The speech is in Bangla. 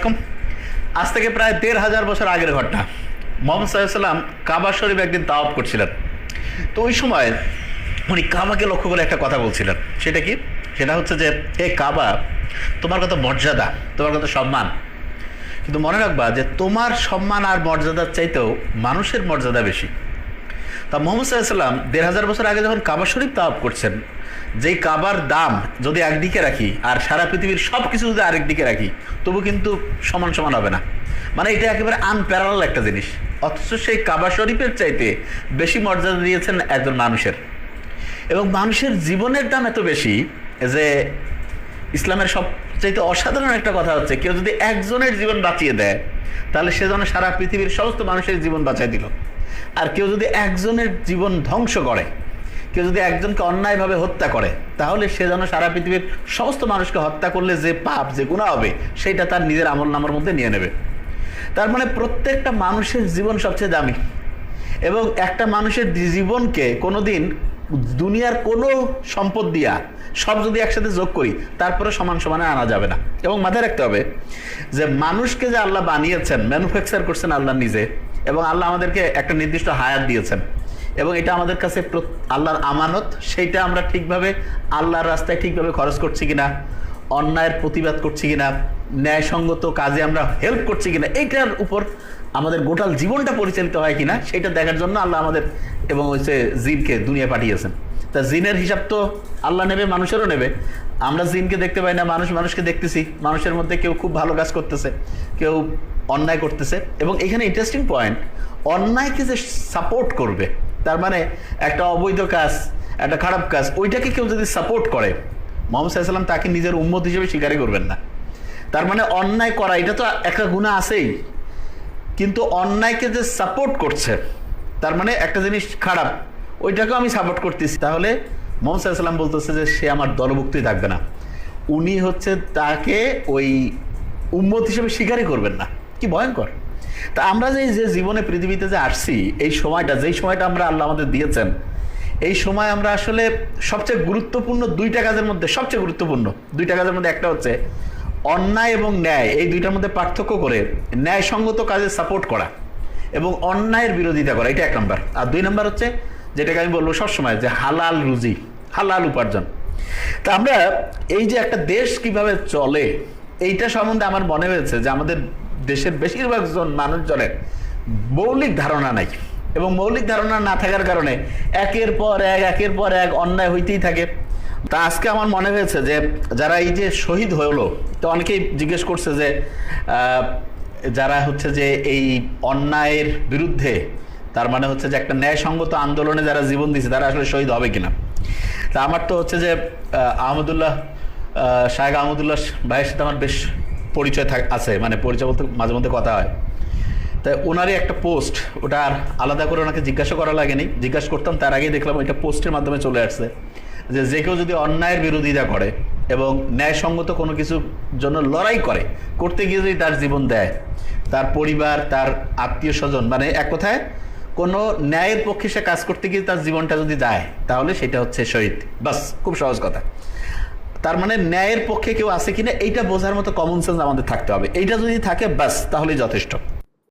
আলাইকুম। আজ থেকে প্রায় ১৫০০ বছর আগের ঘটনা। মোহাম্মদ সাল্লাল্লাহু কাবা শরীফ একদিন তাওয়াফ করছিলেন। তো ওই সময় উনি কাবাকে লক্ষ্য করে একটা কথা বলছিলেন। সেটা কি? সেটা হচ্ছে যে, হে কাবা, তোমার কত মর্যাদা, তোমার কত সম্মান, কিন্তু মনে রাখবা যে তোমার সম্মান আর মর্যাদার চাইতেও মানুষের মর্যাদা বেশি। তা মোহাম্মদ সাল্লাল্লাহু ১৫০০ বছর আগে যখন কাবা শরীফ তাওয়াফ করছেন, যেই কাবার দাম যদি একদিকে রাখি আর সারা পৃথিবীর সব কিছু যদি আরেক দিকে রাখি, তবু কিন্তু সমান সমান হবে না। মানে এটা একেবারে আনপ্যারালাল একটা জিনিস। অথচ সেই কাবা শরীফের চাইতে বেশি মর্যাদা দিয়েছেন একজন মানুষের। এবং মানুষের জীবনের দাম এত বেশি যে ইসলামের সবচাইতে অসাধারণ একটা কথা হচ্ছে, কেউ যদি একজনের জীবন বাঁচিয়ে দেয় তাহলে সে যেন সারা পৃথিবীর সমস্ত মানুষের জীবন বাঁচাই দিল। আর কেউ যদি একজনের জীবন ধ্বংস করে, কেউ যদি একজনকে অন্যায়ভাবে হত্যা করে, তাহলে সে যেন সারা পৃথিবীর সমস্ত মানুষকে হত্যা করলে যে পাপ, যে গুনাহ হবে, সেইটা তার নিজের আমলনামার মধ্যে নিয়ে নেবে। তার মানে প্রত্যেকটা মানুষের জীবন সবচেয়ে দামি। এবং একটা মানুষের জীবনকে কোনোদিন দুনিয়ার কোনো সম্পদ দিয়া সব যদি একসাথে যোগ করি, তারপরে সমান সমানে আনা যাবে না। এবং মাথায় রাখতে হবে যে মানুষকে যে আল্লাহ বানিয়েছেন, ম্যানুফ্যাকচার করছেন আল্লাহ নিজে, এবং আল্লাহ আমাদেরকে একটা নির্দিষ্ট হায়াত দিয়েছেন, এবং এটা আমাদের কাছে আল্লাহর আমানত। সেইটা আমরা ঠিকভাবে আল্লাহর রাস্তায় ঠিকভাবে খরচ করছি কিনা, অন্যায়ের প্রতিবাদ করছি কিনা, ন্যায়সঙ্গত কাজে আমরা হেল্প করছি কিনা, এইটার উপর আমাদের গোটাল জীবনটা পরিচালিত হয় কিনা, সেটা দেখার জন্য আল্লাহ আমাদের এবং হচ্ছে জিনকে দুনিয়া পাঠিয়েছেন। তা জিনের হিসাব তো আল্লাহ নেবে, মানুষেরও নেবে। আমরা জিনকে দেখতে পাই না, মানুষ মানুষকে দেখতেছি। মানুষের মধ্যে কেউ খুব ভালো কাজ করতেছে, কেউ অন্যায় করতেছে। এবং এখানে ইন্টারেস্টিং পয়েন্ট, অন্যায়কে যে সাপোর্ট করবে, তার মানে একটা অবৈধ কাজ, একটা খারাপ কাজ, ওইটাকে কেউ যদি সাপোর্ট করে, মোহাম্মদ সাল্লাল্লাহু আলাইহি ওয়াসাল্লাম তাকে নিজের উম্মত হিসেবে স্বীকারই করবেন না। তার মানে অন্যায় করা এটা তো একটা গুনাহ আছেই, কিন্তু অন্যায়কে যে সাপোর্ট করছে, তার মানে একটা জিনিস খারাপ, ওইটাকেও আমি সাপোর্ট করতেছি, তাহলে মোহাম্মদ সাল্লাল্লাহু আলাইহি ওয়াসাল্লাম বলতেছে যে সে আমার দলভুক্তই থাকবে না। উনি হচ্ছে তাকে ওই উম্মত হিসেবে স্বীকারই করবেন না। কি ভয়ঙ্কর! তা আমরা যে জীবনে পৃথিবীতে যে আসছি, এই সময়টা, যেই সময়টা আমরা আল্লাহ আমাদের দিয়েছেন, এই সময় আমরা আসলে সবচেয়ে গুরুত্বপূর্ণ দুইটা কাজের মধ্যে, সবচেয়ে গুরুত্বপূর্ণ দুইটা কাজের মধ্যে একটা হচ্ছে অন্যায় এবং ন্যায়। এই দুইটার মধ্যে পার্থক্য করে ন্যায়সঙ্গত কাজে সাপোর্ট করা এবং অন্যায়ের বিরোধিতা করা, এটা ১ নম্বর। আর ২ নম্বর হচ্ছে যেটাকে আমি বলবো সবসময়, যে হালাল রুজি, হালাল উপার্জন। তা আমরা এই যে একটা দেশ কিভাবে চলে, এইটা সম্বন্ধে আমার মনে হয়েছে যে আমাদের দেশের বেশিরভাগ মানুষজনের মৌলিক ধারণা নাই। এবং মৌলিক ধারণা না থাকার কারণে একের পর এক অন্যায় হইতেই থাকে। তা আজকে আমার মনে হয়েছে যে যারা এই যে শহীদ হলো, তো অনেকেই জিজ্ঞেস করছে যে যারা হচ্ছে যে এই অন্যায়ের বিরুদ্ধে, তার মানে হচ্ছে যে একটা ন্যায়সঙ্গত আন্দোলনে যারা জীবন দিয়েছে, তারা আসলে শহীদ হবে কিনা। তা আমার তো হচ্ছে যে আহমদুল্লাহ, শাহেখ আহমদুল্লাহ ভাইয়ের সাথে আমার বেশ পরিচয় আছে, মানে পরিচয় বলতে মাঝে মধ্যে কথা হয়। তাই ওনারই একটা পোস্ট, ওটা আর আলাদা করে ওনাকে জিজ্ঞাসা করা লাগেনি, জিজ্ঞাসা করতাম তার আগেই দেখলাম ওইটা পোস্টের মাধ্যমে চলে আসছে যে কেউ যদি অন্যায়ের বিরোধিতা করে এবং ন্যায়সঙ্গত কোনো কিছুর জন্য লড়াই করতে গিয়ে যদি তার জীবন দেয়, তার পরিবার, তার আত্মীয় স্বজন, মানে এক কথায় কোনো ন্যায়ের পক্ষে সে কাজ করতে গিয়ে তার জীবনটা যদি যায়, তাহলে সেটা হচ্ছে শহীদ। বাস, খুব সহজ কথা। তার মানে ন্যায়ের পক্ষে কেউ আছে কিনা এইটা বোঝার মতো কমন সেন্স আমাদের থাকতে হবে। এইটা যদি থাকে, বাস, তাহলেই যথেষ্ট।